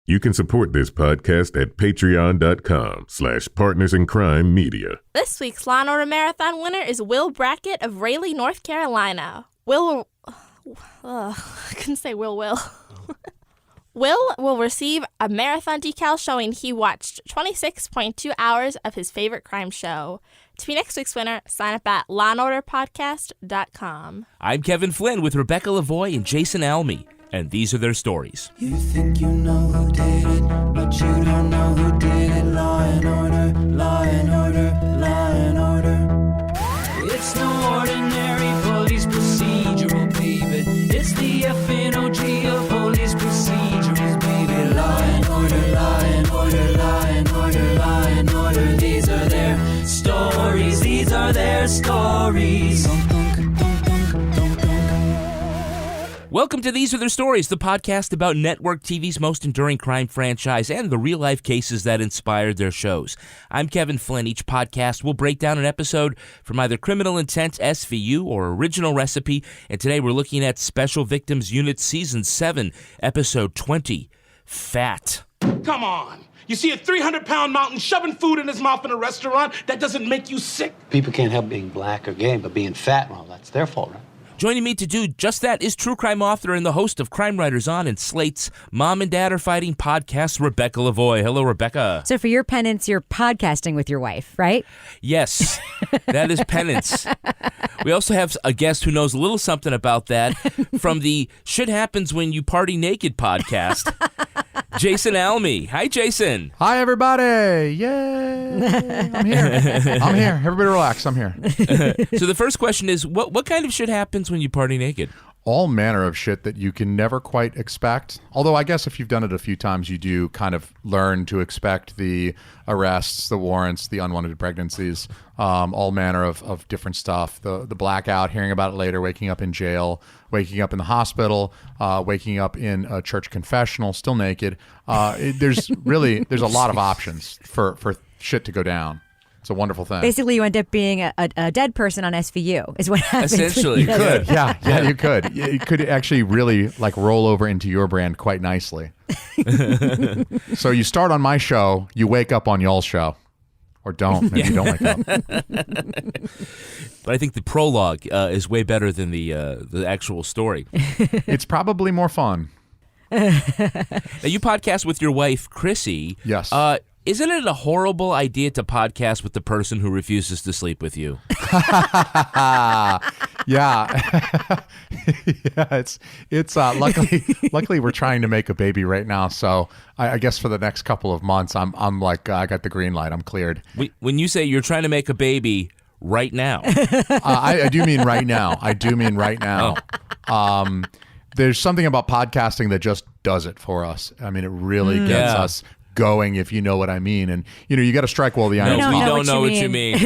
You can support this podcast at patreon.com/partnersincrimemedia. This week's Law & Order Marathon winner is Will Brackett of Raleigh, North Carolina. I couldn't say Will. Will will receive a marathon decal showing he watched 26.2 hours of his favorite crime show. To be next week's winner, sign up at lawandorderpodcast.com. I'm Kevin Flynn with Rebecca Lavoie and Jason Alme, and these are their stories. You think you know who did it, but you don't know who did it. Law and order, law and order, law and order. It's no ordinary police procedural, baby. It's the FNOG of police procedurals, baby. Law and order, law and order, law and order, law and order. These are their stories, these are their stories. Welcome to These Are Their Stories, the podcast about network TV's most enduring crime franchise and the real-life cases that inspired their shows. I'm Kevin Flynn. Each podcast will break down an episode from either Criminal Intent, SVU, or Original Recipe, and today we're looking at Special Victims Unit Season 7, Episode 20, Fat. Come on. You see a 300-pound mountain shoving food in his mouth in a restaurant? That doesn't make you sick. People can't help being black or gay, but being fat, well, that's their fault, right? Joining me to do just that is true crime author and the host of Crime Writers On and Slate's Mom and Dad Are Fighting podcast, Rebecca Lavoie. Hello, Rebecca. So for your penance, you're podcasting with your wife, right? Yes, that is penance. We also have a guest who knows a little something about that from the Shit Happens When You Party Naked podcast, Jason Alme. Hi, Jason. Hi, everybody. Yay. I'm here. Everybody relax. I'm here. So the first question is, what kind of shit happens when you party naked? All manner of shit that you can never quite expect. Although I guess if you've done it a few times, you do kind of learn to expect the arrests, the warrants, the unwanted pregnancies, all manner of different stuff. The blackout, hearing about it later, waking up in jail, waking up in the hospital, waking up in a church confessional, still naked. There's a lot of options for shit to go down. It's a wonderful thing. Basically, you end up being a dead person on SVU is what happens. Essentially, you could. Yeah, you could. It could actually really like roll over into your brand quite nicely. So you start on my show, you wake up on y'all's show. Or don't. Maybe you don't wake up. But I think the prologue is way better than the actual story. It's probably more fun. Now, you podcast with your wife, Chrissy. Yes. Isn't it a horrible idea to podcast with the person who refuses to sleep with you? Yeah. It's luckily we're trying to make a baby right now, so I guess for the next couple of months I'm like I got the green light, I'm cleared. When you say you're trying to make a baby right now, I do mean right now. There's something about podcasting that just does it for us. I mean, it really gets us going, if you know what I mean. And you got to strike while the iron's hot. We don't know what you mean.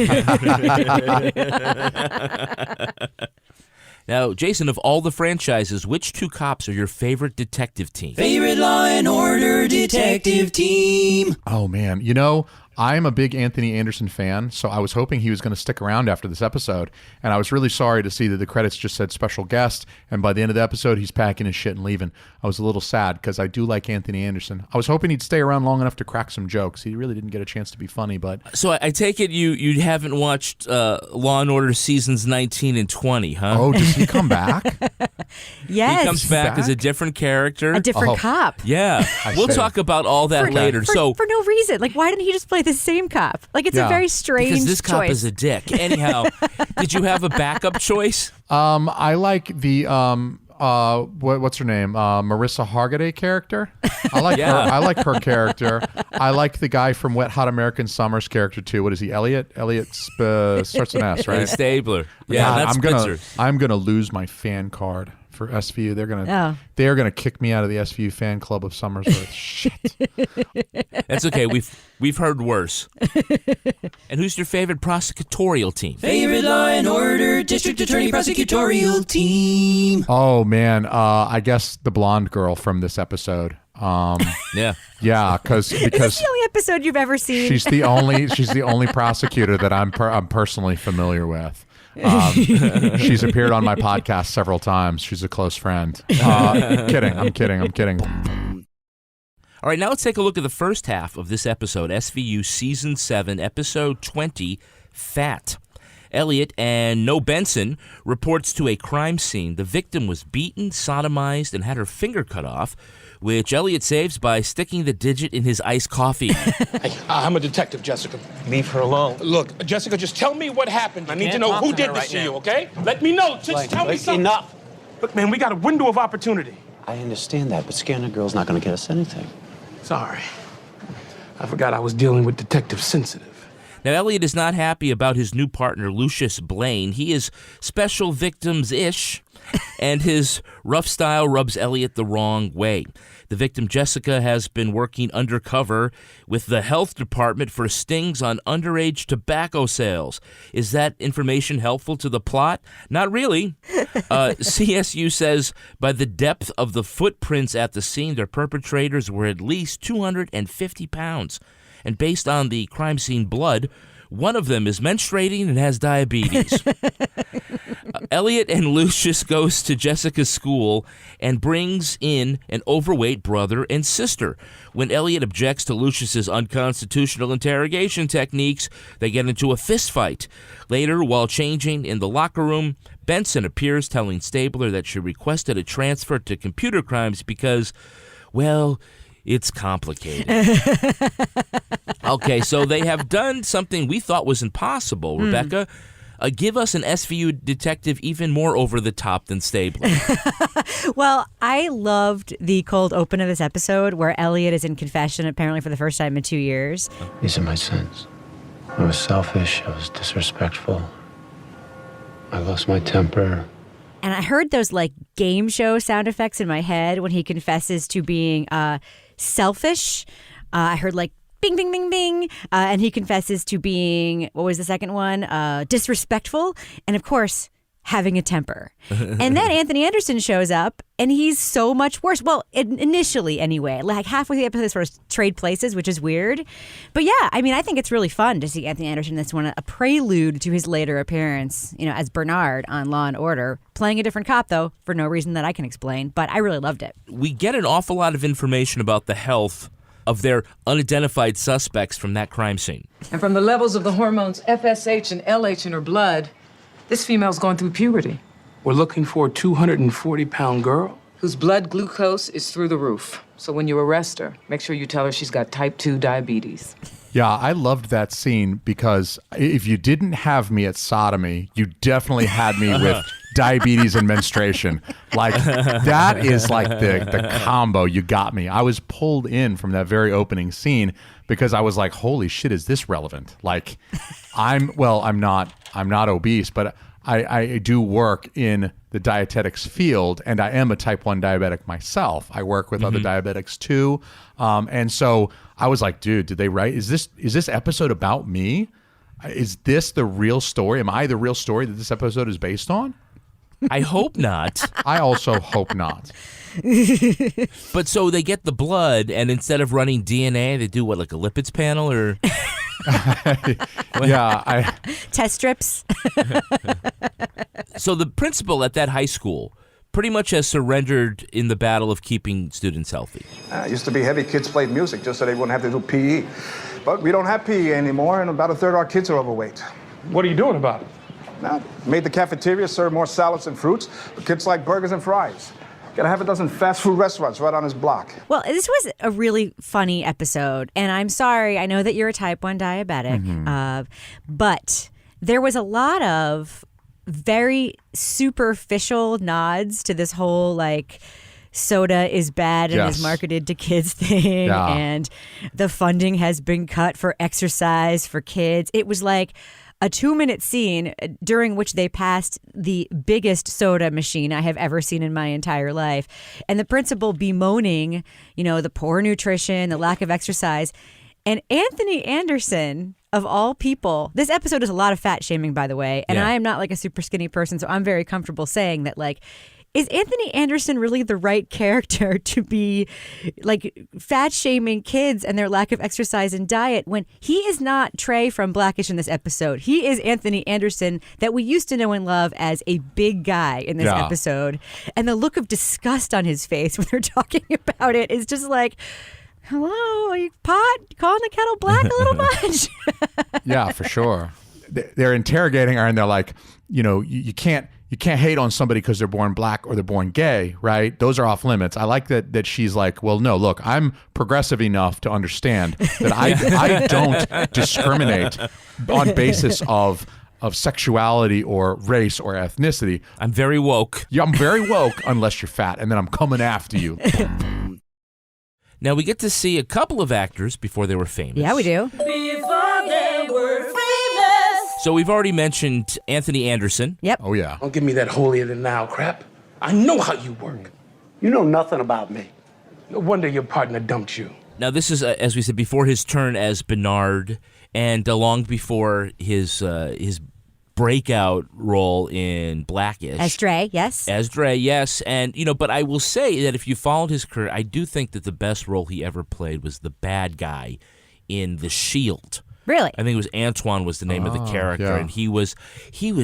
Now, Jason, of all the franchises, which two cops are your favorite detective team? Favorite Law and Order detective team. Oh man, I'm a big Anthony Anderson fan, so I was hoping he was going to stick around after this episode, and I was really sorry to see that the credits just said special guest, and by the end of the episode, he's packing his shit and leaving. I was a little sad because I do like Anthony Anderson. I was hoping he'd stay around long enough to crack some jokes. He really didn't get a chance to be funny, but... So I take it you haven't watched Law and Order seasons 19 and 20, huh? Oh, does he come back? Yes. He comes back as a different character. A different cop. Yeah. We'll talk about all that later. For no reason. Like, why didn't he just play the same cop? Like, it's a very strange because this cop choice. is a dick. Anyhow, did you have a backup choice? I like the what's her name? Marissa Hargitay character. I like her. I like her character. I like the guy from Wet Hot American Summer's character too. What is he? Elliot? Elliot starts an S, right? Stabler. Yeah, God, that's I'm gonna lose my fan card for SVU. They're gonna kick me out of the SVU fan club of Summersworth. Shit. That's okay. We've heard worse. And who's your favorite prosecutorial team? Favorite Law and Order District Attorney Prosecutorial Team. Oh man, I guess the blonde girl from this episode. Yeah, because Is this the only episode you've ever seen? She's the only prosecutor that I'm personally familiar with. She's appeared on my podcast several times. She's a close friend. I'm kidding. All right, now let's take a look at the first half of this episode, SVU Season 7, Episode 20, Fat. Elliot and No Benson reports to a crime scene. The victim was beaten, sodomized, and had her finger cut off, which Elliot saves by sticking the digit in his iced coffee. Hey, I'm a detective, Jessica. Leave her alone. Look, Jessica, just tell me what happened. I need to know who did this to you, okay? Let me know. Just tell me something. Enough. Look, man, we got a window of opportunity. I understand that, but scaring a girl's not going to get us anything. Sorry. I forgot I was dealing with Detective Sensitive. Now, Elliot is not happy about his new partner, Lucius Blaine. He is special victims-ish, and his rough style rubs Elliot the wrong way. The victim, Jessica, has been working undercover with the health department for stings on underage tobacco sales. Is that information helpful to the plot? Not really. CSU says by the depth of the footprints at the scene, their perpetrators were at least 250 pounds. And based on the crime scene blood, one of them is menstruating and has diabetes. Elliot and Lucius goes to Jessica's school and brings in an overweight brother and sister. When Elliot objects to Lucius's unconstitutional interrogation techniques, they get into a fist fight. Later, while changing in the locker room, Benson appears telling Stabler that she requested a transfer to computer crimes because, well, it's complicated. Okay, so they have done something we thought was impossible. Rebecca, give us an SVU detective even more over the top than Stabler. Well, I loved the cold open of this episode where Elliot is in confession apparently for the first time in 2 years. These are my sins. I was selfish. I was disrespectful. I lost my temper. And I heard those like game show sound effects in my head when he confesses to being selfish. I heard like bing, bing, bing, bing. And he confesses to being, what was the second one? Disrespectful. And of course, having a temper. And then Anthony Anderson shows up and he's so much worse. Well, initially anyway, like halfway through the episode, they sort of trade places, which is weird. But yeah, I mean, I think it's really fun to see Anthony Anderson. That's a prelude to his later appearance, as Bernard on Law and Order, playing a different cop, though, for no reason that I can explain. But I really loved it. We get an awful lot of information about the health of their unidentified suspects from that crime scene. And from the levels of the hormones FSH and LH in her blood, this female's going through puberty. We're looking for a 240-pound girl? Whose blood glucose is through the roof. So when you arrest her, make sure you tell her she's got type 2 diabetes. Yeah, I loved that scene because if you didn't have me at sodomy, you definitely had me with diabetes and menstruation. Like, that is like the combo. You got me. I was pulled in from that very opening scene because I was like, holy shit, is this relevant? Like, I'm not obese, but I do work in the dietetics field, and I am a type 1 diabetic myself. I work with other diabetics too. And so I was like, dude, did they write? Is this episode about me? Is this the real story? Am I the real story that this episode is based on? I hope not. I also hope not. But so they get the blood, and instead of running DNA, they do what, like a lipids panel, or? Yeah, test strips. So the principal at that high school pretty much has surrendered in the battle of keeping students healthy. Used to be heavy kids played music just so they wouldn't have to do PE. But we don't have PE anymore, and about a third of our kids are overweight. What are you doing about it? Now, made the cafeteria serve more salads and fruits, but kids like burgers and fries. Got a half a dozen fast food restaurants right on his block. Well, this was a really funny episode, and I'm sorry, I know that you're a type 1 diabetic, but there was a lot of very superficial nods to this whole, like, soda is bad and is marketed to kids thing, and the funding has been cut for exercise for kids. It was like a 2-minute scene during which they passed the biggest soda machine I have ever seen in my entire life. And the principal bemoaning, the poor nutrition, the lack of exercise. And Anthony Anderson, of all people, this episode is a lot of fat shaming, by the way. And I am not like a super skinny person, so I'm very comfortable saying that, like, is Anthony Anderson really the right character to be like fat shaming kids and their lack of exercise and diet when he is not Trey from Blackish in this episode? He is Anthony Anderson that we used to know and love as a big guy in this episode. And the look of disgust on his face when they're talking about it is just like, hello, are you pot? Calling the kettle black a little much? Yeah, for sure. They're interrogating her, and they're like, you can't hate on somebody because they're born black or they're born gay, right? Those are off limits. I like that she's like, well, no, look, I'm progressive enough to understand that I don't discriminate on basis of sexuality or race or ethnicity. I'm very woke. Yeah, I'm very woke unless you're fat, and then I'm coming after you. Now, we get to see a couple of actors before they were famous. Yeah, we do. Before they were famous. So we've already mentioned Anthony Anderson. Yep. Oh, yeah. Don't give me that holier-than-thou crap. I know how you work. You know nothing about me. No wonder your partner dumped you. Now, this is, as we said, before his turn as Bernard and long before his breakout role in Blackish. As Dre, yes. As Dre, yes. And, but I will say that if you followed his career, I do think that the best role he ever played was the bad guy in The Shield. Really? I think it was Antoine was the name of the character, yeah. and he was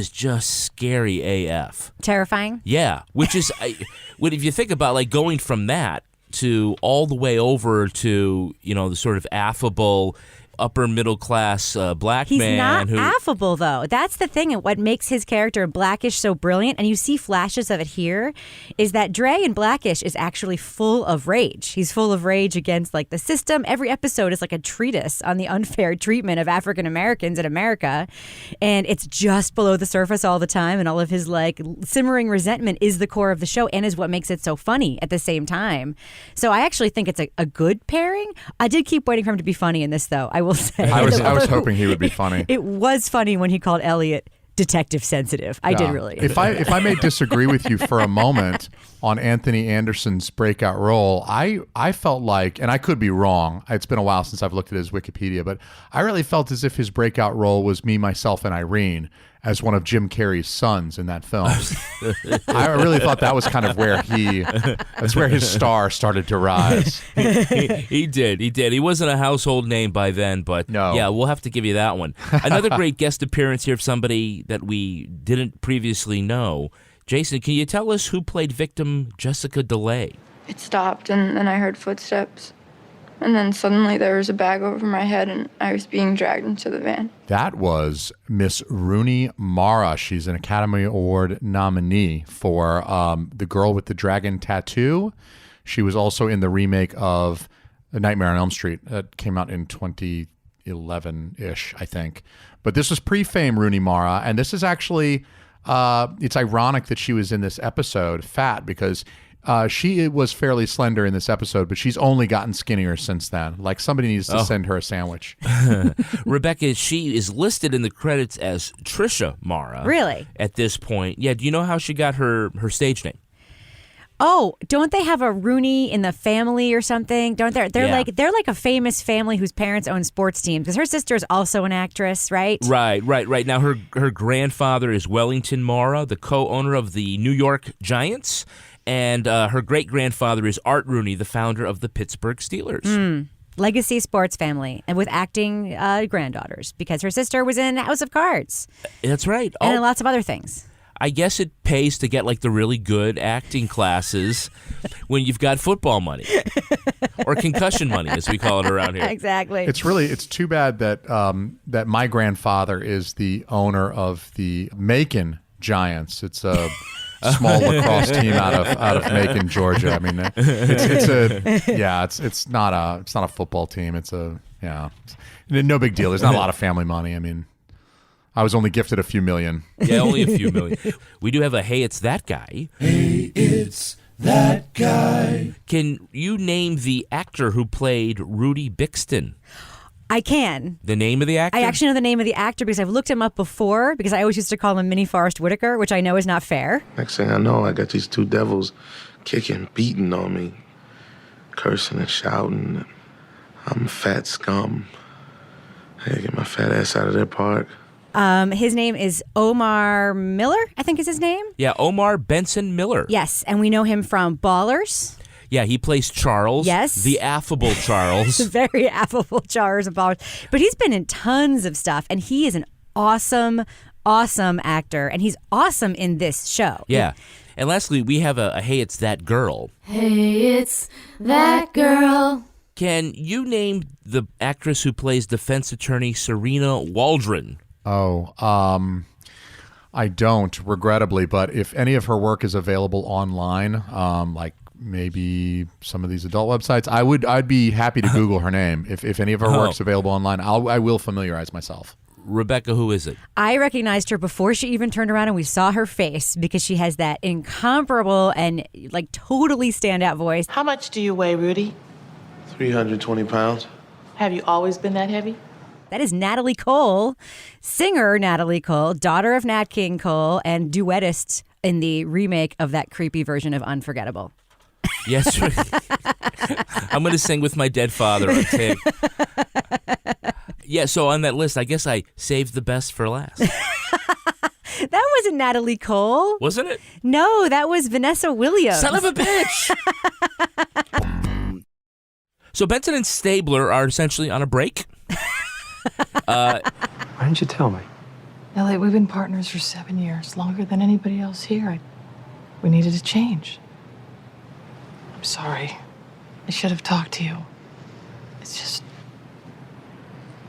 just scary AF. Terrifying? Yeah, which is, if you think about like going from that to all the way over to, the sort of affable upper middle class black man. He's not affable, though. That's the thing. And what makes his character in Blackish so brilliant, and you see flashes of it here, is that Dre in Blackish is actually full of rage. He's full of rage against like the system. Every episode is like a treatise on the unfair treatment of African Americans in America. And it's just below the surface all the time. And all of his like simmering resentment is the core of the show and is what makes it so funny at the same time. So I actually think it's a good pairing. I did keep waiting for him to be funny in this, though. I will say. I was hoping he would be funny. It was funny when he called Elliot detective sensitive. I did really. If I may disagree with you for a moment on Anthony Anderson's breakout role, I felt like, and I could be wrong, it's been a while since I've looked at his Wikipedia, but I really felt as if his breakout role was Me, Myself, and Irene as one of Jim Carrey's sons in that film. I really thought that was kind of where that's where his star started to rise. He did. He wasn't a household name by then, but no. Yeah, we'll have to give you that one. Another great guest appearance here of somebody that we didn't previously know. Jason, can you tell us who played victim Jessica DeLay? It stopped, and then I heard footsteps. And then suddenly there was a bag over my head, and I was being dragged into the van. That was Miss Rooney Mara. She's an Academy Award nominee for The Girl with the Dragon Tattoo. She was also in the remake of A Nightmare on Elm Street. That came out in 2011-ish, I think. But this was pre-fame Rooney Mara, and this is actually, it's ironic that she was in this episode, fat, because she was fairly slender in this episode, but she's only gotten skinnier since then. Like somebody needs to send her a sandwich. Rebecca, she is listed in the credits as Trisha Mara. Really? At this point. Yeah, do you know how she got her stage name? Oh, don't they have a Rooney in the family or something? Don't they? They're like a famous family whose parents own sports teams. Because her sister is also an actress, right? Right. Now her grandfather is Wellington Mara, the co-owner of the New York Giants, and her great grandfather is Art Rooney, the founder of the Pittsburgh Steelers. Legacy sports family, and with acting granddaughters, because her sister was in House of Cards. That's right, and in lots of other things. I guess it pays to get like the really good acting classes when you've got football money or concussion money, as we call it around here. Exactly. It's too bad that that my grandfather is the owner of the Macon Giants. It's a small lacrosse team out of Macon, Georgia. I mean, it's not a football team. It's no big deal. There's not a lot of family money. I mean, I was only gifted a few million. Yeah, only a few million. We do have a Hey, It's That Guy. Hey, it's that guy. Can you name the actor who played Rudy Bixton? I can. The name of the actor? I actually know the name of the actor because I've looked him up before, because I always used to call him Minnie Forrest Whitaker, which I know is not fair. Next thing I know, I got these two devils kicking, beating on me, cursing and shouting. I'm fat scum. I gotta get my fat ass out of their park. His name is Omar Miller, I think is his name. Yeah, Omar Benson Miller. Yes, and we know him from Ballers. Yeah, he plays Charles. Yes. The affable Charles. Very affable Charles of Ballers. But he's been in tons of stuff, and he is an awesome actor, and he's awesome in this show. Yeah. And lastly, we have a Hey, It's That Girl. Hey, it's that girl. Can you name the actress who plays defense attorney Serena Waldron? Oh, I don't, regrettably, but if any of her work is available online, like maybe some of these adult websites, I'd be happy to Google her name. If any of her work's available online, I will familiarize myself. Rebecca, who is it? I recognized her before she even turned around and we saw her face because she has that incomparable and like totally standout voice. How much do you weigh, Rudy? 320 pounds. Have you always been that heavy? That is Natalie Cole, singer Natalie Cole, daughter of Nat King Cole, and duettist in the remake of that creepy version of Unforgettable. Yes. I'm going to sing with my dead father on tape. Yeah, so on that list, I guess I saved the best for last. That wasn't Natalie Cole. Wasn't it? No, that was Vanessa Williams. Son of a bitch! So Benson and Stabler are essentially on a break. Why didn't you tell me? Elliot, we've been partners for 7 years, longer than anybody else here. We needed a change. I'm sorry. I should have talked to you. It's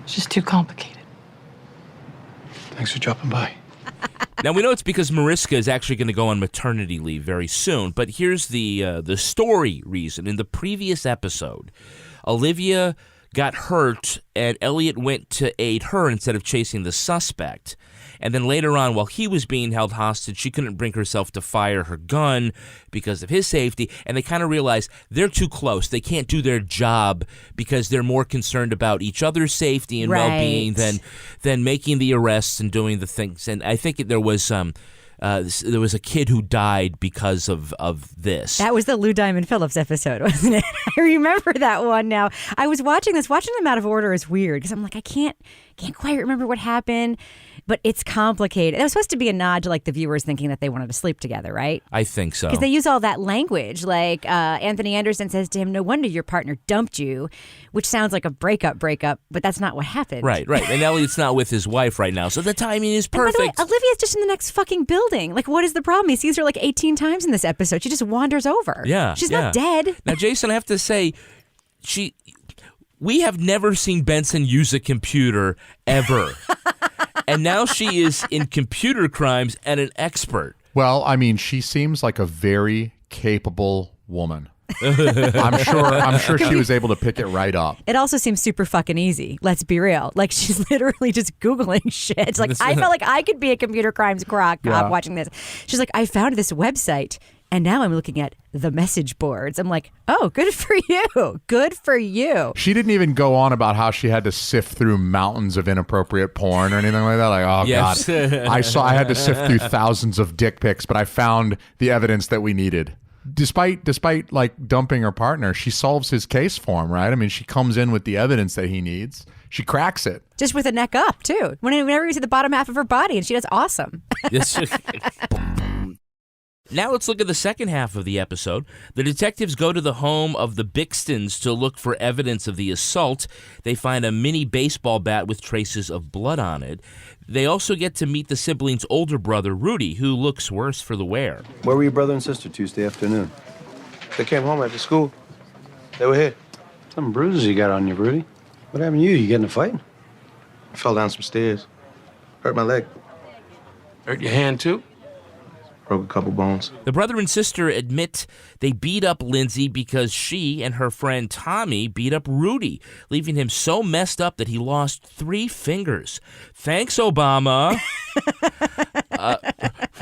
just too complicated. Thanks for dropping by. Now, we know it's because Mariska is actually going to go on maternity leave very soon, but here's the story reason. In the previous episode, Olivia got hurt, and Elliot went to aid her instead of chasing the suspect. And then later on, while he was being held hostage, she couldn't bring herself to fire her gun because of his safety, and they kind of realized they're too close. They can't do their job because they're more concerned about each other's safety and well-being than making the arrests and doing the things. And I think there was a kid who died because of this. That was the Lou Diamond Phillips episode, wasn't it? I remember that one now. I was watching this. Watching them out of order is weird because I'm like, I can't quite remember what happened, but it's complicated. That was supposed to be a nod to like the viewers thinking that they wanted to sleep together, right? I think so. Because they use all that language. Like Anthony Anderson says to him, no wonder your partner dumped you, which sounds like a breakup, but that's not what happened. Right. And Elliot's not with his wife right now, so the timing is perfect. And by the way, Olivia's just in the next fucking building. Like, what is the problem? He sees her like 18 times in this episode. She just wanders over. Yeah. She's not dead. Now, Jason, I have to say, we have never seen Benson use a computer ever. And now she is in computer crimes and an expert. Well, I mean, she seems like a very capable woman. I'm sure she was able to pick it right up. It also seems super fucking easy. Let's be real. Like, she's literally just Googling shit. It's like, I felt like I could be a computer crimes cop watching this. She's like, I found this website, and now I'm looking at the message boards. I'm like, oh, good for you. Good for you. She didn't even go on about how she had to sift through mountains of inappropriate porn or anything like that. Like, oh, yes. God. I had to sift through thousands of dick pics, but I found the evidence that we needed. Despite like dumping her partner, she solves his case for him, right? I mean, she comes in with the evidence that he needs. She cracks it. Just with a neck up, too. Whenever you see the bottom half of her body, and she does awesome. Yes. Now let's look at the second half of the episode. The detectives go to the home of the Bixtons to look for evidence of the assault. They find a mini baseball bat with traces of blood on it. They also get to meet the siblings' older brother, Rudy, who looks worse for the wear. Where were your brother and sister Tuesday afternoon? They came home after school. They were here. Some bruises you got on you, Rudy. What happened to you? You get in a fight? I fell down some stairs. Hurt my leg. Hurt your hand, too? Broke a couple bones. The brother and sister admit they beat up Lindsay because she and her friend Tommy beat up Rudy, leaving him so messed up that he lost 3 fingers. Thanks, Obama.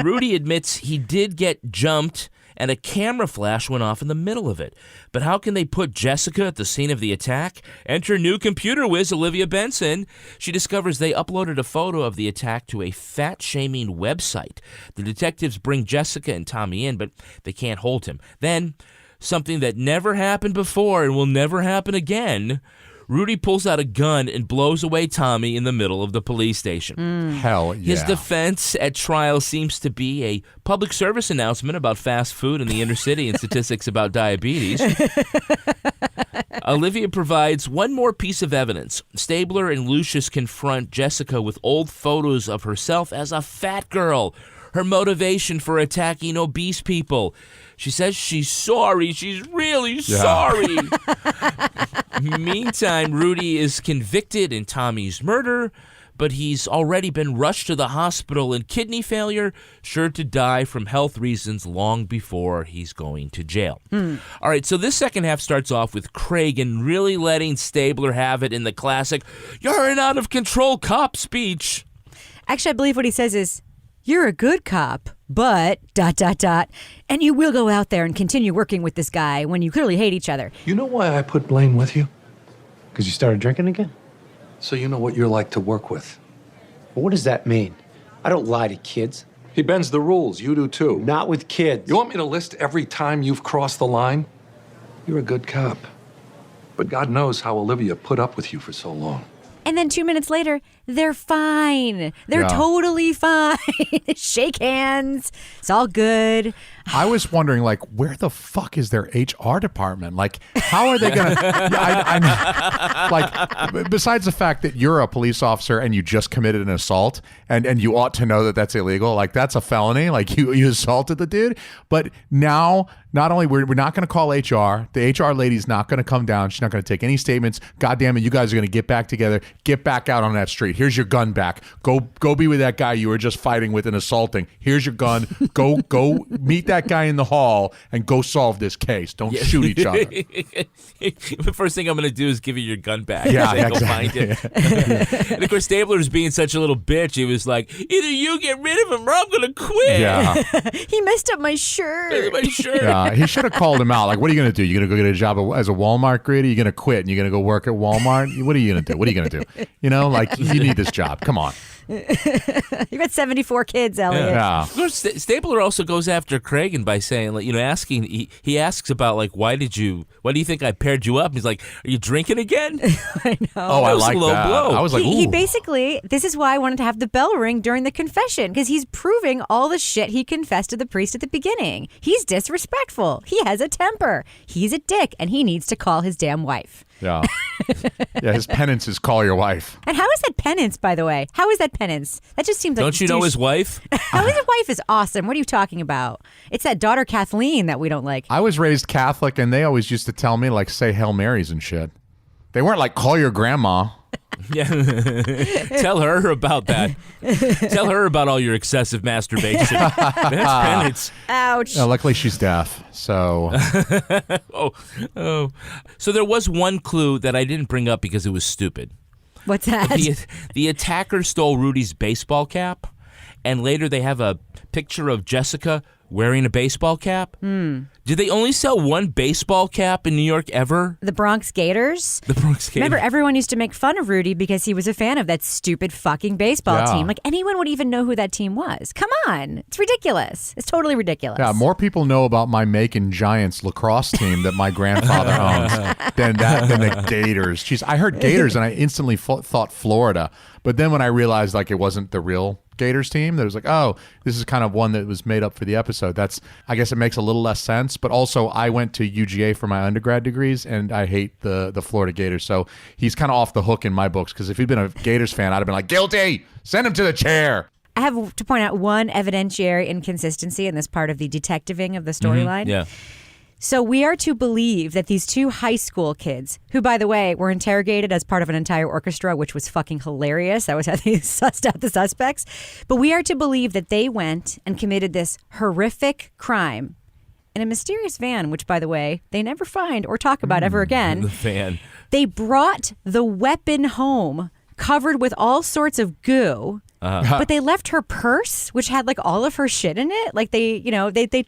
Rudy admits he did get jumped and a camera flash went off in the middle of it. But how can they put Jessica at the scene of the attack? Enter new computer whiz Olivia Benson. She discovers they uploaded a photo of the attack to a fat-shaming website. The detectives bring Jessica and Tommy in, but they can't hold him. Then, something that never happened before and will never happen again, Rudy pulls out a gun and blows away Tommy in the middle of the police station. Hell yeah. His defense at trial seems to be a public service announcement about fast food in the inner city and statistics about diabetes. Olivia provides one more piece of evidence. Stabler and Lucius confront Jessica with old photos of herself as a fat girl. her motivation for attacking obese people. She says she's sorry. She's really sorry. Meantime, Rudy is convicted in Tommy's murder, but he's already been rushed to the hospital in kidney failure, sure to die from health reasons long before he's going to jail. All right, so this second half starts off with Cragen really letting Stabler have it in the classic, "You're an out-of-control cop" speech. Actually, I believe what he says is, "You're a good cop, but ... and you will go out there and continue working with this guy when you clearly hate each other." You know why I put Blaine with you? Because you started drinking again? So you know what you're like to work with. Well, what does that mean? I don't lie to kids. He bends the rules. You do too. Not with kids. You want me to list every time you've crossed the line? You're a good cop. But God knows how Olivia put up with you for so long. And then 2 minutes later, they're fine. They're totally fine. Shake hands. It's all good. I was wondering, like, where the fuck is their HR department? Like, how are they going to... like, besides the fact that you're a police officer and you just committed an assault and you ought to know that that's illegal, like, that's a felony. Like, you assaulted the dude. But now, not only we're not going to call HR, the HR lady's not going to come down. She's not going to take any statements. God damn it, you guys are going to get back together. Get back out on that street. Here's your gun back. Go be with that guy you were just fighting with and assaulting. Here's your gun. Go meet that guy in the hall and go solve this case. Don't shoot each other. The first thing I'm going to do is give you your gun back. Yeah, Go exactly. find it. And of course, Stabler's being such a little bitch. He was like, either you get rid of him or I'm going to quit. Yeah. He messed up my shirt. Yeah, he should have called him out. Like, what are you going to do? You're going to go get a job as a Walmart greeter? You're going to quit and you're going to go work at Walmart? What are you going to do? What are you going to do? You know, like, you need this job. Come on. You got 74 kids, Elliot. Yeah. Of course, Stabler also goes after Cragen by saying, like, asking. He asks about, like, why do you think I paired you up? He's like, are you drinking again? I know. Oh, I like that. Blow. I was like, ooh. He basically, this is why I wanted to have the bell ring during the confession, because he's proving all the shit he confessed to the priest at the beginning. He's disrespectful. He has a temper. He's a dick, and he needs to call his damn wife. Yeah. Yeah, his penance is call your wife. And how is that penance, by the way? How is that penance? That just seems like... Don't you know his wife? How his wife is awesome. What are you talking about? It's that daughter Kathleen that we don't like. I was raised Catholic, and they always used to tell me, like, say Hail Marys and shit. They weren't like, call your grandma. Yeah. Tell her about that. Tell her about all your excessive masturbation. That's penance. Ouch. Luckily, she's deaf, so... So there was one clue that I didn't bring up because it was stupid. What's that? The attacker stole Rudy's baseball cap, and later they have a picture of Jessica wearing a baseball cap. Did they only sell one baseball cap in New York ever? The Bronx Gators? The Bronx Gators. Remember, everyone used to make fun of Rudy because he was a fan of that stupid fucking baseball team. Like, anyone would even know who that team was. Come on. It's ridiculous. It's totally ridiculous. Yeah, more people know about my Macon Giants lacrosse team that my grandfather owns than the Gators. Jeez, I heard Gators and I instantly thought Florida. But then when I realized, like, it wasn't the real Gators team, that was like, oh, this is kind of one that was made up for the episode. I guess it makes a little less sense. But also, I went to UGA for my undergrad degrees, and I hate the Florida Gators. So he's kind of off the hook in my books, because if he'd been a Gators fan, I'd have been like, guilty! Send him to the chair! I have to point out one evidentiary inconsistency in this part of the detectiving of the storyline. Yeah. So we are to believe that these two high school kids, who, by the way, were interrogated as part of an entire orchestra, which was fucking hilarious. That was how they sussed out the suspects. But we are to believe that they went and committed this horrific crime in a mysterious van, which, by the way, they never find or talk about ever again. The van. They brought the weapon home covered with all sorts of goo. But they left her purse, which had like all of her shit in it. Like they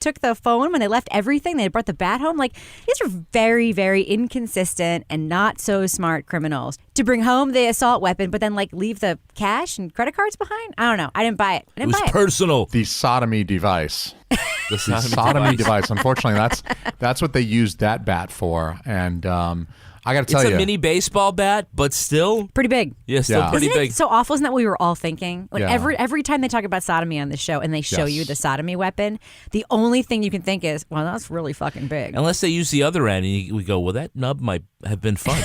took the phone when they left everything. They brought the bat home. Like, these are very, very inconsistent and not so smart criminals to bring home the assault weapon, but then like leave the cash and credit cards behind. I don't know. I didn't buy it. It was personal. The sodomy device. The sodomy device. Unfortunately, that's what they used that bat for. And I got to tell you, it's a mini baseball bat, but still pretty big. Yeah, still pretty Isn't big. it so awful? Isn't that what we were all thinking? Like Yeah. every time they talk about sodomy on the show and they show you the sodomy weapon, the only thing you can think is, well, that's really fucking big. Unless they use the other end, and we go, well, that nub might have been fun.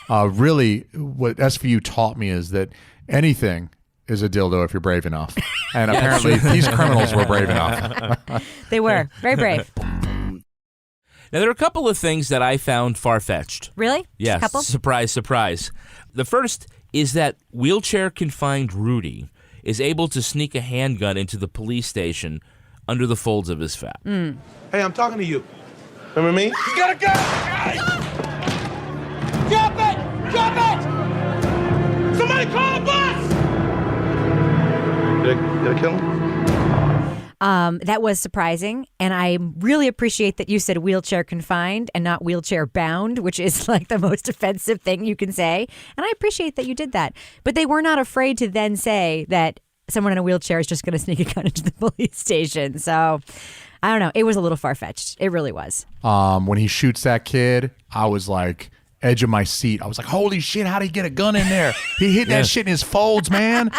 really, what SVU taught me is that anything is a dildo if you're brave enough. And apparently these criminals were brave enough. They were. Very brave. Now, there are a couple of things that I found far-fetched. Really? Yes. A couple? Surprise, surprise. The first is that wheelchair-confined Rudy is able to sneak a handgun into the police station under the folds of his fat. Hey, I'm talking to you. Remember me? He's got a gun! Drop it! Drop it! Somebody call a bus! Did I kill him? That was surprising, and I really appreciate that you said wheelchair confined and not wheelchair bound, which is like the most offensive thing you can say. And I appreciate that you did that. But they were not afraid to then say that someone in a wheelchair is just going to sneak a gun into the police station. So I don't know. It was a little far-fetched. It really was. When he shoots that kid, I was like, edge of my seat. I was like, holy shit, how did he get a gun in there? He hit that shit in his folds, man.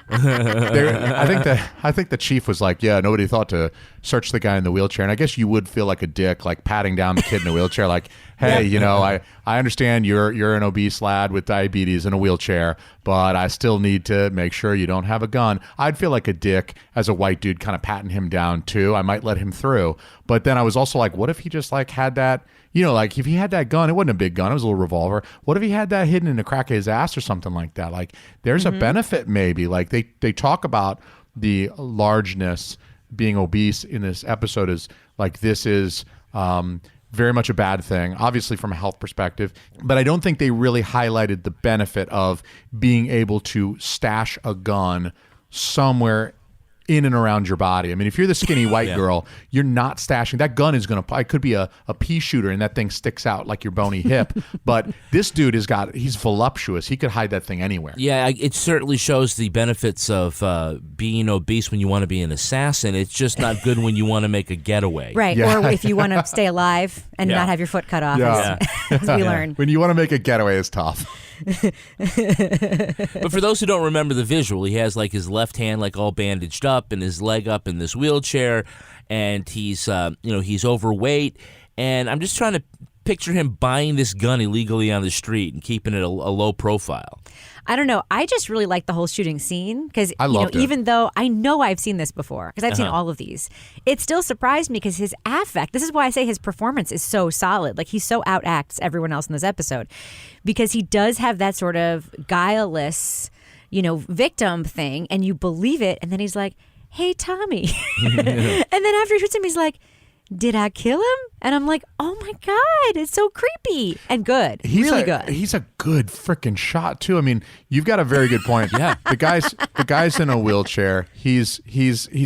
I think the chief was like, yeah, nobody thought to search the guy in the wheelchair. And I guess you would feel like a dick, like patting down the kid in a wheelchair, like, hey, you know, I understand you're an obese lad with diabetes in a wheelchair, but I still need to make sure you don't have a gun. I'd feel like a dick as a white dude kind of patting him down too. I might let him through. But then I was also like, what if he just like had that, you know, like if he had that gun, it wasn't a big gun, it was a little revolver. What if he had that hidden in the crack of his ass or something like that? Like there's a benefit maybe. Like they talk about the largeness being obese in this episode is like this is very much a bad thing, obviously from a health perspective. But I don't think they really highlighted the benefit of being able to stash a gun somewhere in and around your body. I mean, if you're the skinny white girl, you're not stashing. That gun is going to, it could be a pea shooter and that thing sticks out like your bony hip. But this dude he's voluptuous. He could hide that thing anywhere. Yeah, it certainly shows the benefits of being obese when you want to be an assassin. It's just not good when you want to make a getaway. Right, or if you want to stay alive and not have your foot cut off, as we learn. When you want to make a getaway, it's tough. But for those who don't remember the visual, he has like his left hand like all bandaged up and his leg up in this wheelchair, and he's he's overweight, and I'm just trying to picture him buying this gun illegally on the street and keeping it a low profile. I don't know. I just really like the whole shooting scene because even though I know I've seen this before because I've seen all of these, it still surprised me because his affect. This is why I say his performance is so solid. Like he so outacts everyone else in this episode because he does have that sort of guileless, victim thing, and you believe it, and then he's like, "Hey, Tommy," and then after he shoots him, he's like, "Did I kill him?" And I'm like, "Oh my God, it's so creepy and good, really good." He's a good freaking shot too. I mean, you've got a very good point. Yeah, the guy's in a wheelchair. He's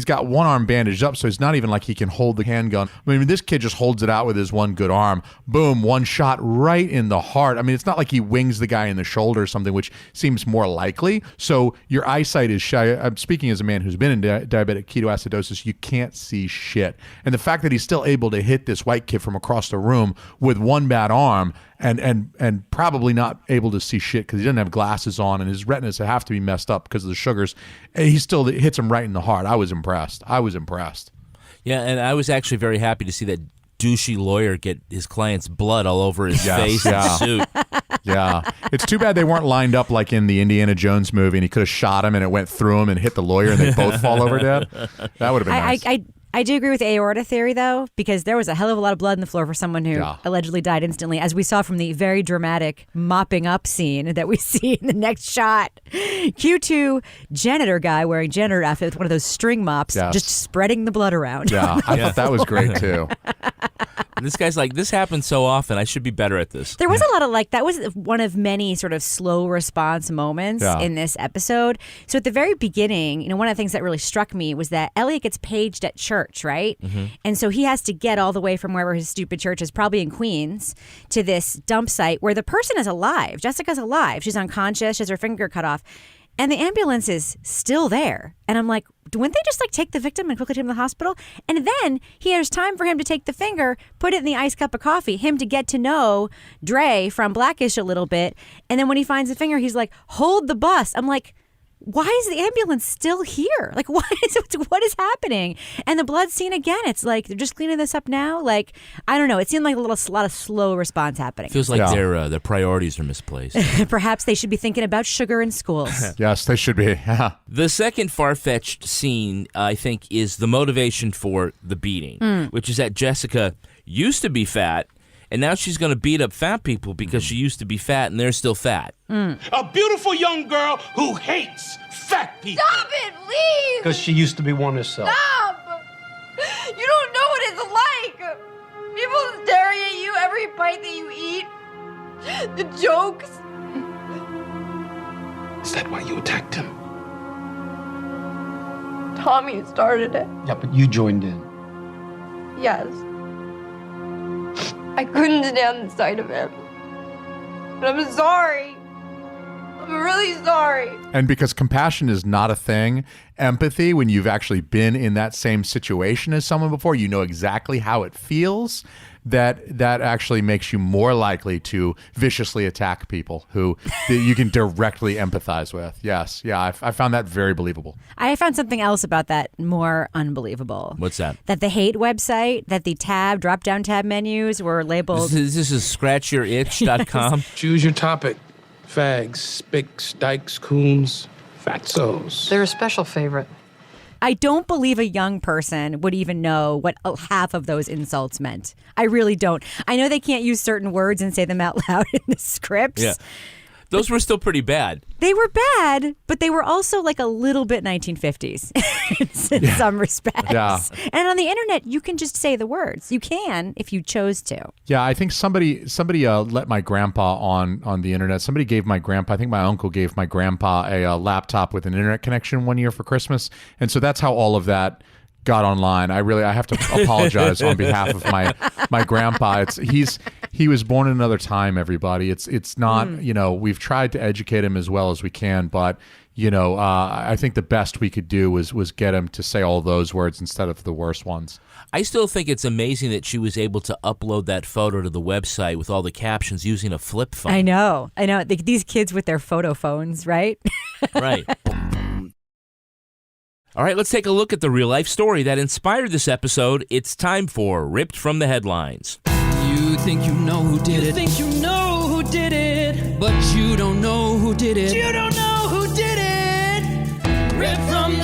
got one arm bandaged up, so it's not even like he can hold the handgun. I mean, this kid just holds it out with his one good arm. Boom, one shot right in the heart. I mean, it's not like he wings the guy in the shoulder or something, which seems more likely. So your eyesight is shy. I'm speaking as a man who's been in diabetic ketoacidosis. You can't see shit, and the fact that he's still able to hit this white kid from across the room with one bad arm and probably not able to see shit because he doesn't have glasses on and his retinas have to be messed up because of the sugars, he still hits him right in the heart. I was impressed. Yeah, and I was actually very happy to see that douchey lawyer get his client's blood all over his face and suit. Yeah. It's too bad they weren't lined up like in the Indiana Jones movie and he could have shot him and it went through him and hit the lawyer and they both fall over dead. That would have been nice. I do agree with the aorta theory, though, because there was a hell of a lot of blood on the floor for someone who allegedly died instantly, as we saw from the very dramatic mopping up scene that we see in the next shot. Q2 janitor guy wearing janitor outfit with one of those string mops, just spreading the blood around. Yeah, I thought that was great, too. And this guy's like, this happens so often. I should be better at this. There was a lot of that was one of many sort of slow response moments in this episode. So at the very beginning, one of the things that really struck me was that Elliot gets paged at church, right? Mm-hmm. And so he has to get all the way from wherever his stupid church is, probably in Queens, to this dump site where the person is alive. Jessica's alive. She's unconscious. She has her finger cut off. And the ambulance is still there. And I'm like, wouldn't they just take the victim and quickly take him to the hospital? And then he has time for him to take the finger, put it in the iced cup of coffee, him to get to know Dre from Blackish a little bit. And then when he finds the finger, he's like, hold the bus. I'm like, why is the ambulance still here? Like, what is happening? And the blood scene again, it's like, they're just cleaning this up now. Like, I don't know. It seemed like a lot of slow response happening. Feels like their priorities are misplaced. Perhaps they should be thinking about sugar in schools. Yes, they should be. The second far-fetched scene, I think, is the motivation for the beating, which is that Jessica used to be fat, and now she's going to beat up fat people because she used to be fat and they're still fat. A beautiful young girl who hates fat people. Stop it, please! Because she used to be one herself. Stop! You don't know what it's like. People staring at you every bite that you eat. The jokes. Is that why you attacked him? Tommy started it. Yeah, but you joined in. Yes. I couldn't stand the sight of him. But I'm sorry. I'm really sorry. And because compassion is not a thing, empathy, when you've actually been in that same situation as someone before, you know exactly how it feels. That actually makes you more likely to viciously attack people who you can directly empathize with. Yes. Yeah, I found that very believable. I found something else about that more unbelievable. What's that? That the hate website, that the drop-down tab menus were labeled... This is scratchyouritch.com. Choose your topic. Fags, spics, dykes, coons, fatzos. They're a special favorite. I don't believe a young person would even know what half of those insults meant. I really don't. I know they can't use certain words and say them out loud in the scripts. Yeah. Those were still pretty bad. They were bad, but they were also like a little bit 1950s in some respects. Yeah. And on the internet, you can just say the words. You can if you chose to. Yeah, I think somebody let my grandpa on the internet. Somebody gave my grandpa, I think my uncle gave my grandpa a laptop with an internet connection one year for Christmas. And so that's how all of that got online. I have to apologize on behalf of my grandpa. He was born in another time, everybody. It's not, we've tried to educate him as well as we can, but I think the best we could do was get him to say all those words instead of the worst ones. I still think it's amazing that she was able to upload that photo to the website with all the captions using a flip phone. I know. These kids with their photo phones, right? Right. All right, let's take a look at the real-life story that inspired this episode. It's time for Ripped from the Headlines. You think you know who did it. You think you know who did it. But you don't know who did it. You don't know who did it. Ripped from the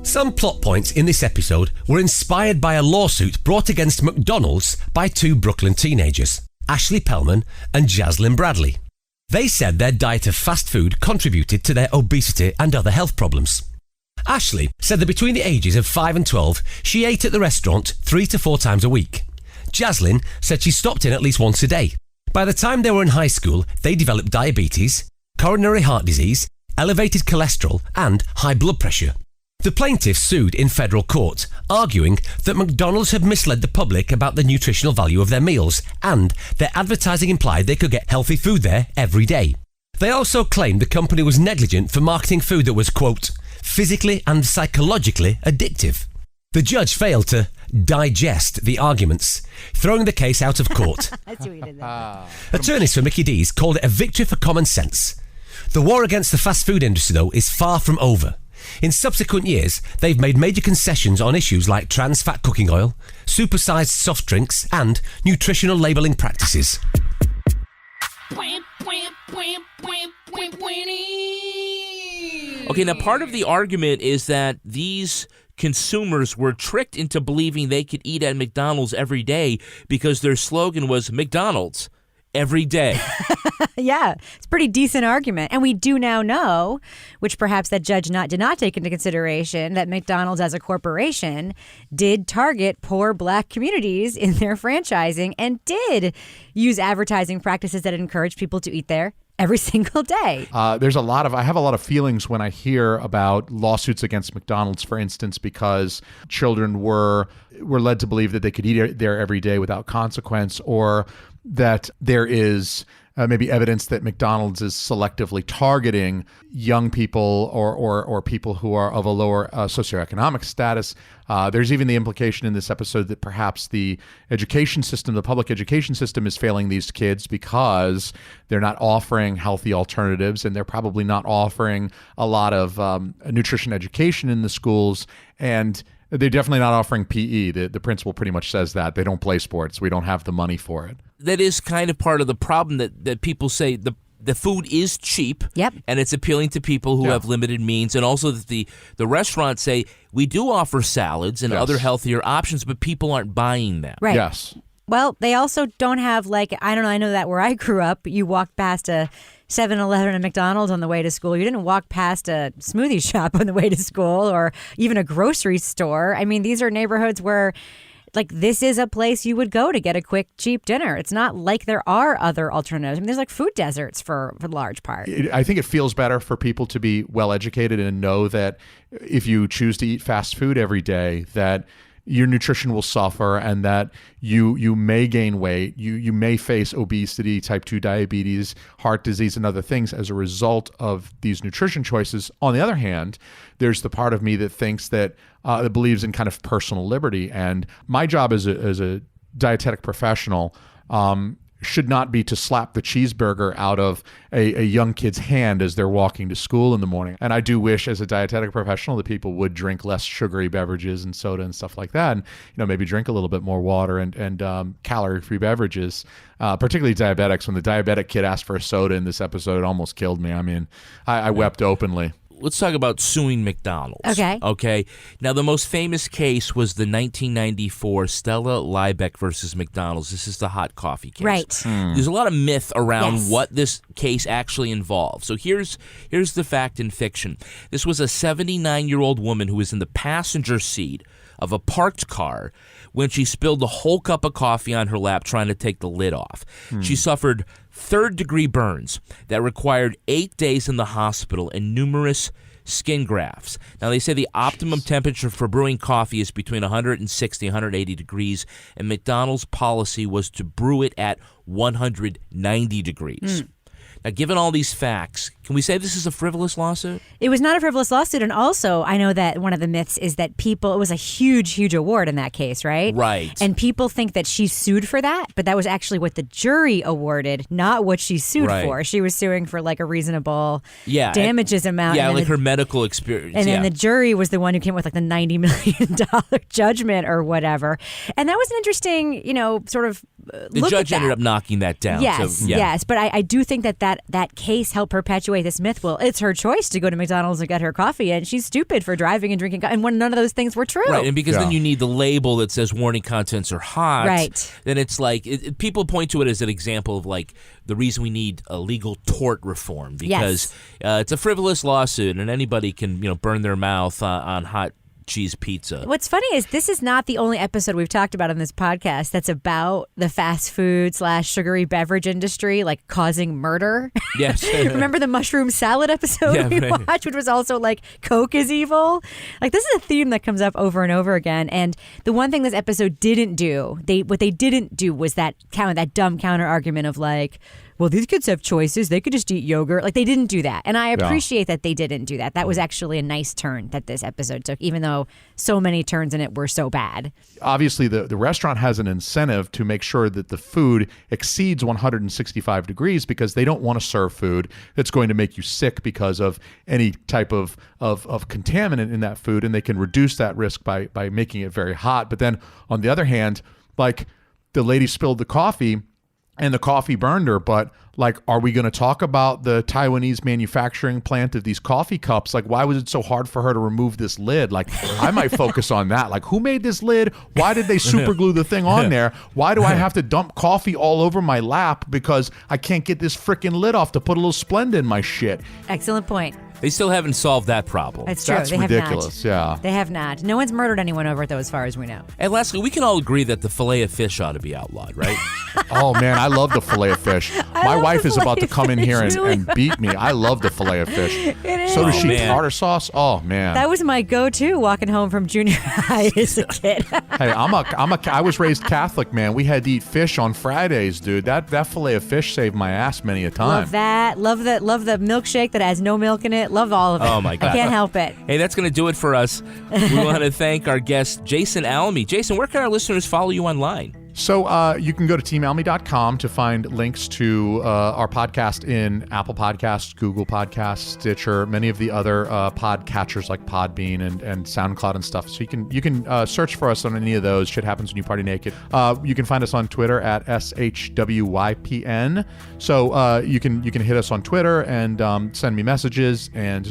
headlines. Some plot points in this episode were inspired by a lawsuit brought against McDonald's by two Brooklyn teenagers, Ashley Pellman and Jaslyn Bradley. They said their diet of fast food contributed to their obesity and other health problems. Ashley said that between the ages of 5 and 12, she ate at the restaurant 3 to 4 times a week. Jaslyn said she stopped in at least once a day. By the time they were in high school, they developed diabetes, coronary heart disease, elevated cholesterol, and high blood pressure. The plaintiffs sued in federal court, arguing that McDonald's had misled the public about the nutritional value of their meals, and their advertising implied they could get healthy food there every day. They also claimed the company was negligent for marketing food that was, quote, physically and psychologically addictive. The judge failed to digest the arguments, throwing the case out of court. Attorneys for Mickey D's called it a victory for common sense. The war against the fast food industry, though, is far from over. In subsequent years, they've made major concessions on issues like trans fat cooking oil, supersized soft drinks, and nutritional labelling practices. Okay, now part of the argument is that these consumers were tricked into believing they could eat at McDonald's every day because their slogan was McDonald's every day. Yeah, it's a pretty decent argument. And we do now know, which perhaps that judge did not take into consideration, that McDonald's as a corporation did target poor black communities in their franchising and did use advertising practices that encourage people to eat there every single day. I have a lot of feelings when I hear about lawsuits against McDonald's, for instance, because children were led to believe that they could eat there every day without consequence, or that there is maybe evidence that McDonald's is selectively targeting young people or people who are of a lower socioeconomic status. There's even the implication in this episode that perhaps the education system, the public education system, is failing these kids because they're not offering healthy alternatives, and they're probably not offering a lot of nutrition education in the schools, and they're definitely not offering PE. The principal pretty much says that. They don't play sports. We don't have the money for it. That is kind of part of the problem that people say the food is cheap. Yep. And it's appealing to people who have limited means. And also that the restaurants say, we do offer salads and other healthier options, but people aren't buying them. Right. Yes. Well, they also don't have, like, I don't know, I know that where I grew up, you walked past a 7-Eleven and McDonald's on the way to school. You didn't walk past a smoothie shop on the way to school or even a grocery store. I mean, these are neighborhoods where, like, this is a place you would go to get a quick, cheap dinner. It's not like there are other alternatives. I mean, there's like food deserts for the large part. I think it feels better for people to be well-educated and know that if you choose to eat fast food every day, that your nutrition will suffer and that you may gain weight, you may face obesity, type 2 diabetes, heart disease, and other things as a result of these nutrition choices. On the other hand, there's the part of me that thinks that believes in kind of personal liberty. And my job as a dietetic professional should not be to slap the cheeseburger out of a young kid's hand as they're walking to school in the morning. And I do wish as a dietetic professional that people would drink less sugary beverages and soda and stuff like that. And, maybe drink a little bit more water and calorie-free beverages, particularly diabetics. When the diabetic kid asked for a soda in this episode, it almost killed me. I mean, I wept openly. Let's talk about suing McDonald's. Okay. Now, the most famous case was the 1994 Stella Liebeck versus McDonald's. This is the hot coffee case. Right. There's a lot of myth around what this case actually involved. So here's the fact and fiction. This was a 79-year-old woman who was in the passenger seat of a parked car when she spilled the whole cup of coffee on her lap trying to take the lid off. She suffered third-degree burns that required 8 days in the hospital and numerous skin grafts. Now, they say the optimum temperature for brewing coffee is between 160 and 180 degrees, and McDonald's policy was to brew it at 190 degrees. Now, given all these facts, can we say this is a frivolous lawsuit? It was not a frivolous lawsuit. And also, I know that one of the myths is that it was a huge, huge award in that case, right? Right. And people think that she sued for that, but that was actually what the jury awarded, not what she sued for. She was suing for like a reasonable damages amount. Yeah, like her medical experience. And then the jury was the one who came with like the $90 million judgment or whatever. And that was an interesting, sort of the judge ended up knocking that down. Yes. But I do think that case helped perpetuate this myth. Well, it's her choice to go to McDonald's and get her coffee, and she's stupid for driving and drinking. And when none of those things were true. Right, and because then you need the label that says warning contents are hot. Right. Then it's like, people point to it as an example of like the reason we need a legal tort reform, because it's a frivolous lawsuit and anybody can burn their mouth on hot cheese pizza. What's funny is this is not the only episode we've talked about on this podcast that's about the fast food / sugary beverage industry, like causing murder. Yes. Remember the mushroom salad episode we watched, which was also like Coke is evil? Like, this is a theme that comes up over and over again. And the one thing this episode didn't do, what they didn't do was that dumb counter argument of like, well, these kids have choices. They could just eat yogurt. Like, they didn't do that. And I appreciate that they didn't do that. That was actually a nice turn that this episode took, even though so many turns in it were so bad. Obviously, the restaurant has an incentive to make sure that the food exceeds 165 degrees because they don't want to serve food that's going to make you sick because of any type of contaminant in that food. And they can reduce that risk by making it very hot. But then on the other hand, like, the lady spilled the coffee and the coffee burned her, but like, are we going to talk about the Taiwanese manufacturing plant of these coffee cups? Like, why was it so hard for her to remove this lid? Like, I might focus on that. Like, who made this lid? Why did they super glue the thing on there? Why do I have to dump coffee all over my lap because I can't get this freaking lid off to put a little Splenda in my shit? Excellent point. They still haven't solved that problem. That's true. That's ridiculous. Yeah. They have not. No one's murdered anyone over it, though, as far as we know. And lastly, we can all agree that the fillet of fish ought to be outlawed, right? Oh, man, I love the filet of fish. My wife is about to come in here fish, and beat me. I love the filet of fish. It is. So does she. man. Tartar sauce? Oh, man. That was my go-to walking home from junior high as a kid. Hey, I was raised Catholic, man. We had to eat fish on Fridays, dude. That filet of fish saved my ass many a time. Love that. Love the milkshake that has no milk in it. Love all of it. Oh, my God. I can't help it. Hey, that's going to do it for us. We want to thank our guest, Jason Alme. Jason, where can our listeners follow you online? So you can go to teamalme.com to find links to our podcast in Apple Podcasts, Google Podcasts, Stitcher, many of the other podcatchers like Podbean and SoundCloud and stuff. So you can search for us on any of those. Shit happens when you party naked. You can find us on Twitter at SHWYPN. So you can hit us on Twitter and send me messages and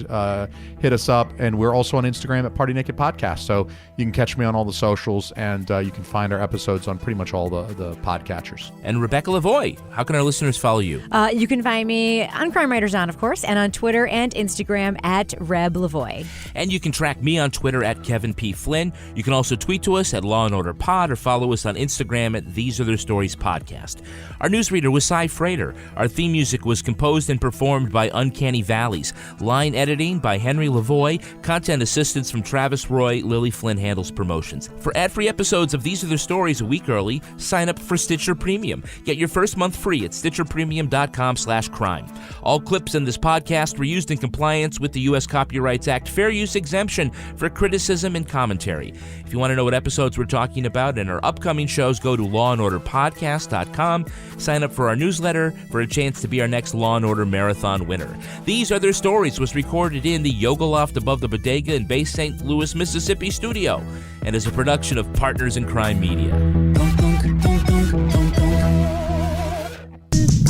hit us up. And we're also on Instagram at Party Naked Podcast. So you can catch me on all the socials, and you can find our episodes on pretty much all the podcatchers. And Rebecca Lavoie, how can our listeners follow you? You can find me on Crime Writers On, of course, and on Twitter and Instagram at Reb Lavoie. And you can track me on Twitter at Kevin P. Flynn. You can also tweet to us at Law & Order Pod or follow us on Instagram at These Are Their Stories Podcast. Our newsreader was Cy Frater. Our theme music was composed and performed by Uncanny Valleys. Line editing by Henry Lavoie. Content assistance from Travis Roy. Lily Flynn handles promotions. For ad-free episodes of These Are Their Stories a week early, sign up for Stitcher Premium. Get your first month free at StitcherPremium.com/crime. All clips in this podcast were used in compliance with the U.S. Copyrights Act fair use exemption for criticism and commentary. If you want to know what episodes we're talking about and our upcoming shows, go to lawandorderpodcast.com. Sign up for our newsletter for a chance to be our next Law & Order Marathon winner. These Are Their Stories was recorded in the Yoga Loft above the Bodega in Bay St. Louis, Mississippi studio and is a production of Partners in Crime Media.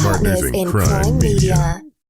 Partners in Crime Media.